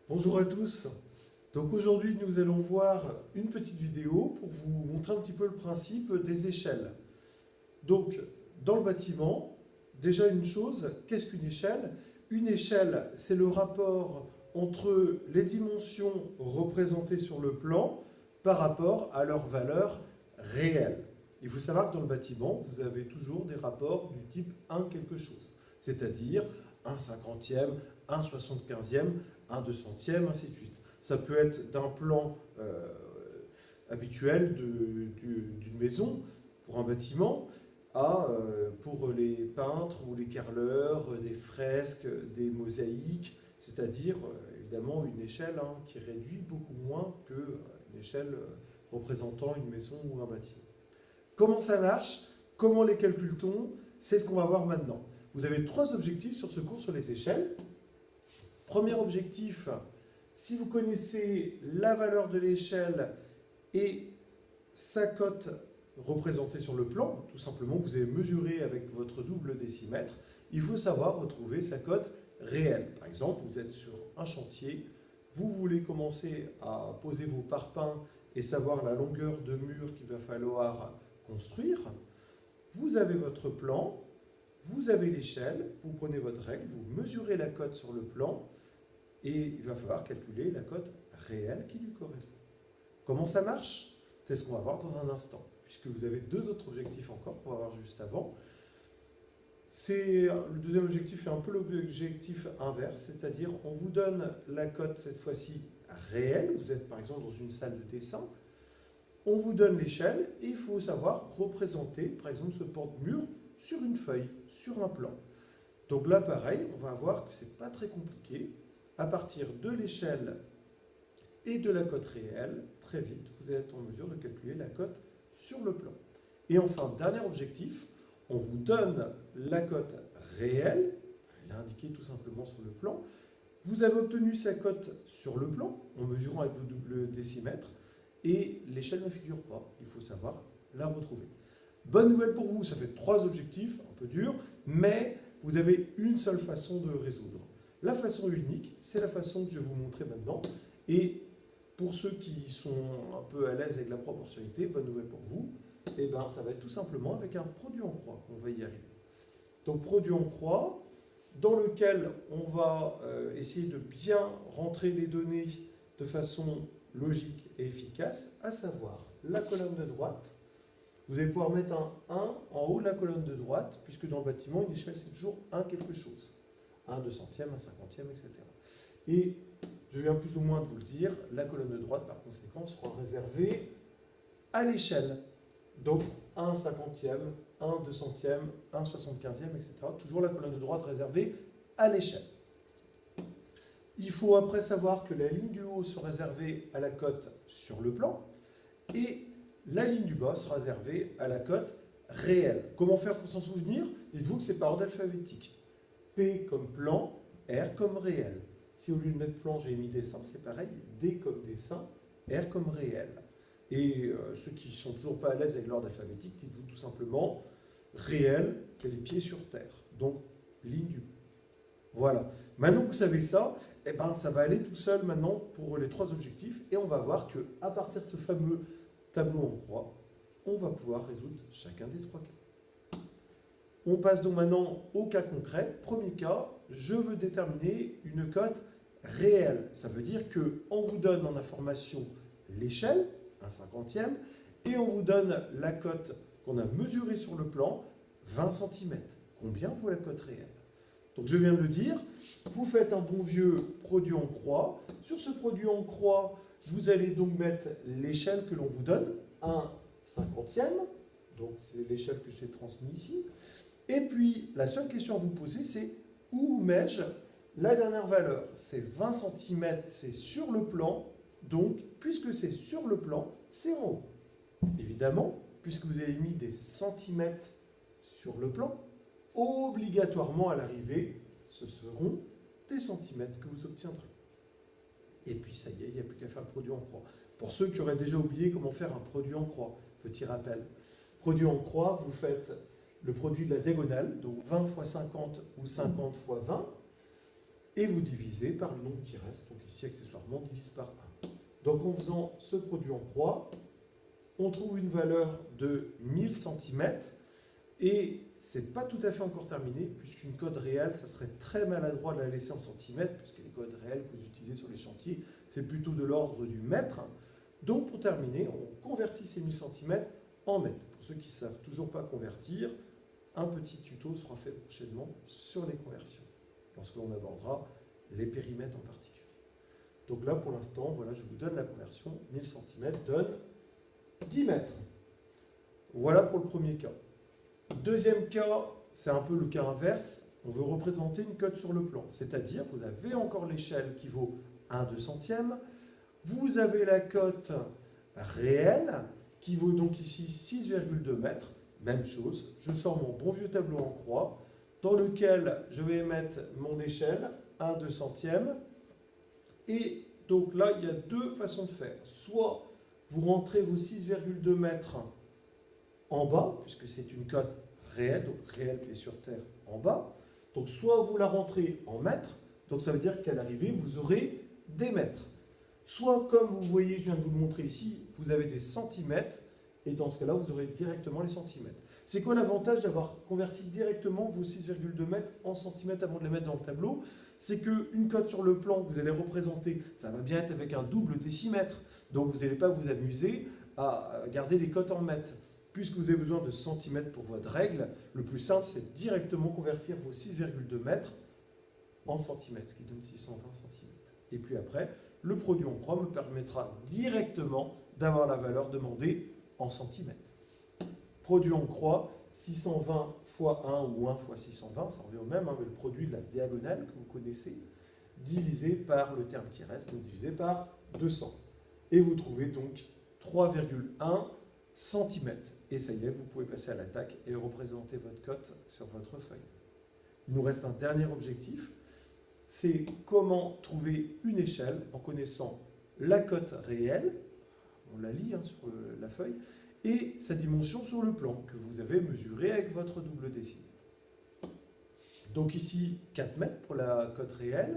Bonjour à tous. Donc aujourd'hui, nous allons voir une petite vidéo pour vous montrer un petit peu le principe des échelles. Donc, dans le bâtiment, déjà une chose, qu'est-ce qu'une échelle? Une échelle, c'est le rapport entre les dimensions représentées sur le plan par rapport à leur valeur réelle. Il faut savoir que dans le bâtiment, vous avez toujours des rapports du type 1 quelque chose, c'est-à-dire 1 cinquantième, 1 soixante-quinzième, 1 200e, ainsi de suite. Ça peut être d'un plan habituel d'une maison pour un bâtiment pour les peintres ou les carreleurs, des fresques, des mosaïques, c'est-à-dire évidemment une échelle qui réduit beaucoup moins qu'une échelle représentant une maison ou un bâtiment. Comment ça marche? Comment les calcule-t-on? C'est ce qu'on va voir maintenant. Vous avez 3 objectifs sur ce cours sur les échelles. Premier objectif, si vous connaissez la valeur de l'échelle et sa cote représentée sur le plan, tout simplement, vous avez mesuré avec votre double décimètre, il faut savoir retrouver sa cote réelle. Par exemple, vous êtes sur un chantier, vous voulez commencer à poser vos parpaings et savoir la longueur de mur qu'il va falloir construire. Vous avez votre plan, vous avez l'échelle, vous prenez votre règle, vous mesurez la cote sur le plan et il va falloir calculer la cote réelle qui lui correspond. Comment ça marche? C'est ce qu'on va voir dans un instant, puisque vous avez 2 autres objectifs encore qu'on va voir juste avant. Le deuxième objectif est un peu l'objectif inverse, c'est-à-dire on vous donne la cote cette fois-ci réelle, vous êtes par exemple dans une salle de dessin, on vous donne l'échelle et il faut savoir représenter par exemple ce porte-mur sur une feuille, sur un plan. Donc là pareil, on va voir que ce n'est pas très compliqué. À partir de l'échelle et de la cote réelle, très vite, vous êtes en mesure de calculer la cote sur le plan. Et enfin, dernier objectif, on vous donne la cote réelle, elle est indiquée tout simplement sur le plan. Vous avez obtenu sa cote sur le plan, en mesurant avec vos doubles décimètres, et l'échelle ne figure pas. Il faut savoir la retrouver. Bonne nouvelle pour vous, ça fait 3 objectifs, un peu dur, mais vous avez une seule façon de résoudre. La façon unique, c'est la façon que je vais vous montrer maintenant. Et pour ceux qui sont un peu à l'aise avec la proportionnalité, bonne nouvelle pour vous, eh ben, ça va être tout simplement avec un produit en croix qu'on va y arriver. Donc produit en croix, dans lequel on va essayer de bien rentrer les données de façon logique et efficace, à savoir la colonne de droite. Vous allez pouvoir mettre un 1 en haut de la colonne de droite, puisque dans le bâtiment, une échelle, c'est toujours 1 quelque chose. 1 200e, 1 50e, etc. Et je viens plus ou moins de vous le dire, la colonne de droite, par conséquent, sera réservée à l'échelle. Donc 1 50e, 1 200e, 1 75e, etc. Toujours la colonne de droite réservée à l'échelle. Il faut après savoir que la ligne du haut sera réservée à la cote sur le plan et la ligne du bas sera réservée à la cote réelle. Comment faire pour s'en souvenir? Dites-vous que c'est par ordre alphabétique. P comme plan, R comme réel. Si au lieu de mettre plan, j'ai mis dessin, c'est pareil. D comme dessin, R comme réel. Et ceux qui ne sont toujours pas à l'aise avec l'ordre alphabétique, dites-vous tout simplement réel, c'est les pieds sur terre. Donc, ligne du bout. Voilà. Maintenant que vous savez ça, eh ben, ça va aller tout seul maintenant pour les 3 objectifs. Et on va voir qu'à partir de ce fameux tableau en croix, on va pouvoir résoudre chacun des 3 cas. On passe donc maintenant au cas concret. Premier cas, je veux déterminer une cote réelle. Ça veut dire qu'on vous donne en information l'échelle, 1 cinquantième, et on vous donne la cote qu'on a mesurée sur le plan, 20 cm. Combien vaut la cote réelle? Donc je viens de le dire, vous faites un bon vieux produit en croix. Sur ce produit en croix, vous allez donc mettre l'échelle que l'on vous donne, 1 cinquantième, donc c'est l'échelle que je t'ai transmise ici. Et puis, la seule question à vous poser, c'est où mets-je la dernière valeur? C'est 20 cm, c'est sur le plan, donc puisque c'est sur le plan, c'est en haut. Évidemment, puisque vous avez mis des centimètres sur le plan, obligatoirement à l'arrivée, ce seront des centimètres que vous obtiendrez. Et puis ça y est, il n'y a plus qu'à faire le produit en croix. Pour ceux qui auraient déjà oublié comment faire un produit en croix, petit rappel. Produit en croix, vous faites le produit de la diagonale, donc 20 x 50 ou 50 x 20. et vous divisez par le nombre qui reste. Donc ici, accessoirement, divise par 1. Donc en faisant ce produit en croix, on trouve une valeur de 1000 cm, et c'est pas tout à fait encore terminé, puisqu'une cote réelle, ça serait très maladroit de la laisser en centimètres, puisque les codes réels que vous utilisez sur les chantiers, c'est plutôt de l'ordre du mètre. Donc pour terminer, on convertit ces 1000 cm en mètres. Pour ceux qui ne savent toujours pas convertir, un petit tuto sera fait prochainement sur les conversions, lorsque l'on abordera les périmètres en particulier. Donc là, pour l'instant, voilà, je vous donne la conversion. 1000 cm donne 10 mètres. Voilà pour le premier cas. Deuxième cas, c'est un peu le cas inverse. On veut représenter une cote sur le plan. C'est-à-dire, vous avez encore l'échelle qui vaut 1/2 centième. Vous avez la cote réelle qui vaut donc ici 6,2 mètres. Même chose, je sors mon bon vieux tableau en croix dans lequel je vais mettre mon échelle, 1/2 centième. Et donc là, il y a deux façons de faire. Soit vous rentrez vos 6,2 mètres en bas, puisque c'est une cote réelle, donc réelle pied sur terre en bas. Donc soit vous la rentrez en mètres, donc ça veut dire qu'à l'arrivée, vous aurez des mètres. Soit comme vous voyez, je viens de vous le montrer ici, vous avez des centimètres, et dans ce cas-là, vous aurez directement les centimètres. C'est quoi l'avantage d'avoir converti directement vos 6,2 mètres en centimètres avant de les mettre dans le tableau? C'est qu'une cote sur le plan que vous allez représenter, ça va bien être avec un double décimètre. Donc vous n'allez pas vous amuser à garder les cotes en mètres. Puisque vous avez besoin de centimètres pour votre règle, le plus simple, c'est directement convertir vos 6,2 mètres en centimètres, ce qui donne 620 centimètres. Et puis après, le produit en croix me permettra directement d'avoir la valeur demandée en centimètres. Produit en croix, 620 fois 1 ou 1 fois 620, ça revient au même, mais le produit de la diagonale que vous connaissez, divisé par le terme qui reste, donc divisé par 200. Et vous trouvez donc 3,1 cm. Et ça y est, vous pouvez passer à l'attaque et représenter votre cote sur votre feuille. Il nous reste un dernier objectif, c'est comment trouver une échelle en connaissant la cote réelle, on la lit sur la feuille, et sa dimension sur le plan que vous avez mesuré avec votre double décimètre. Donc ici, 4 mètres pour la cote réelle.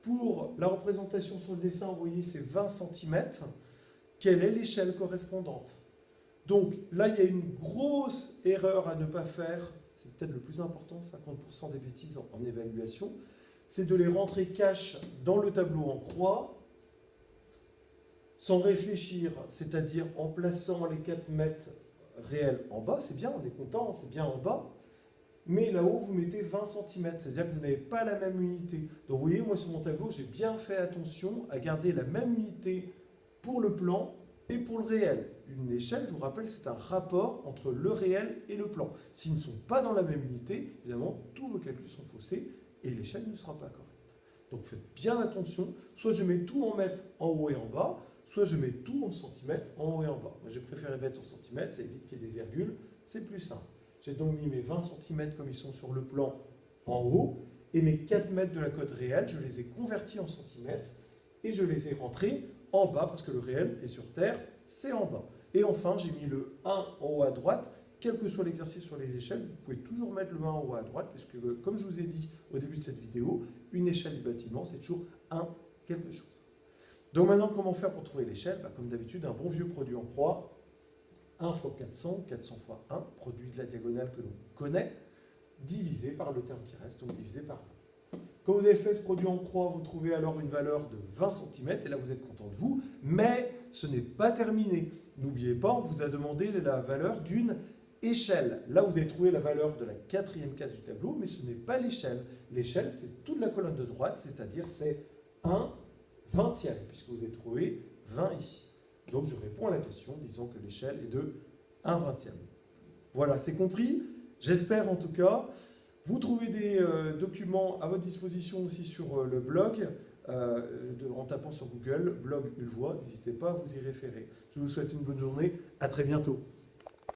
Pour la représentation sur le dessin, vous voyez, c'est 20 cm. Quelle est l'échelle correspondante? Donc là, il y a une grosse erreur à ne pas faire, c'est peut-être le plus important, 50% des bêtises en évaluation, c'est de les rentrer cash dans le tableau en croix, sans réfléchir, c'est-à-dire en plaçant les 4 mètres réels en bas, c'est bien, on est content, c'est bien en bas, mais là-haut, vous mettez 20 cm, c'est-à-dire que vous n'avez pas la même unité. Donc vous voyez, moi sur mon tableau, j'ai bien fait attention à garder la même unité pour le plan et pour le réel. Une échelle, je vous rappelle, c'est un rapport entre le réel et le plan. S'ils ne sont pas dans la même unité, évidemment, tous vos calculs sont faussés et l'échelle ne sera pas correcte. Donc faites bien attention, soit je mets tout en mètres en haut et en bas, soit je mets tout en centimètres en haut et en bas. Moi j'ai préféré mettre en centimètres, ça évite qu'il y ait des virgules, c'est plus simple. J'ai donc mis mes 20 cm comme ils sont sur le plan en haut, et mes 4 mètres de la cote réelle, je les ai convertis en centimètres, et je les ai rentrés en bas, parce que le réel est sur terre, c'est en bas. Et enfin, j'ai mis le 1 en haut à droite. Quel que soit l'exercice sur les échelles, vous pouvez toujours mettre le 1 en haut à droite, puisque, comme je vous ai dit au début de cette vidéo, une échelle du bâtiment, c'est toujours 1 quelque chose. Donc maintenant, comment faire pour trouver l'échelle? Comme d'habitude, un bon vieux produit en croix, 1 fois 400, 400 fois 1, produit de la diagonale que l'on connaît, divisé par le terme qui reste, donc divisé par 20. Quand vous avez fait ce produit en croix, vous trouvez alors une valeur de 20 cm, et là vous êtes content de vous, mais ce n'est pas terminé. N'oubliez pas, on vous a demandé la valeur d'une échelle. Là, vous avez trouvé la valeur de la 4e case du tableau, mais ce n'est pas l'échelle. L'échelle, c'est toute la colonne de droite, c'est-à-dire c'est 1 vingtième, puisque vous avez trouvé 20 ici. Donc je réponds à la question, disons que l'échelle est de 1 vingtième. Voilà, c'est compris? J'espère en tout cas. Vous trouvez des documents à votre disposition aussi sur le blog, en tapant sur Google, blog Ulvois. N'hésitez pas à vous y référer. Je vous souhaite une bonne journée. À très bientôt.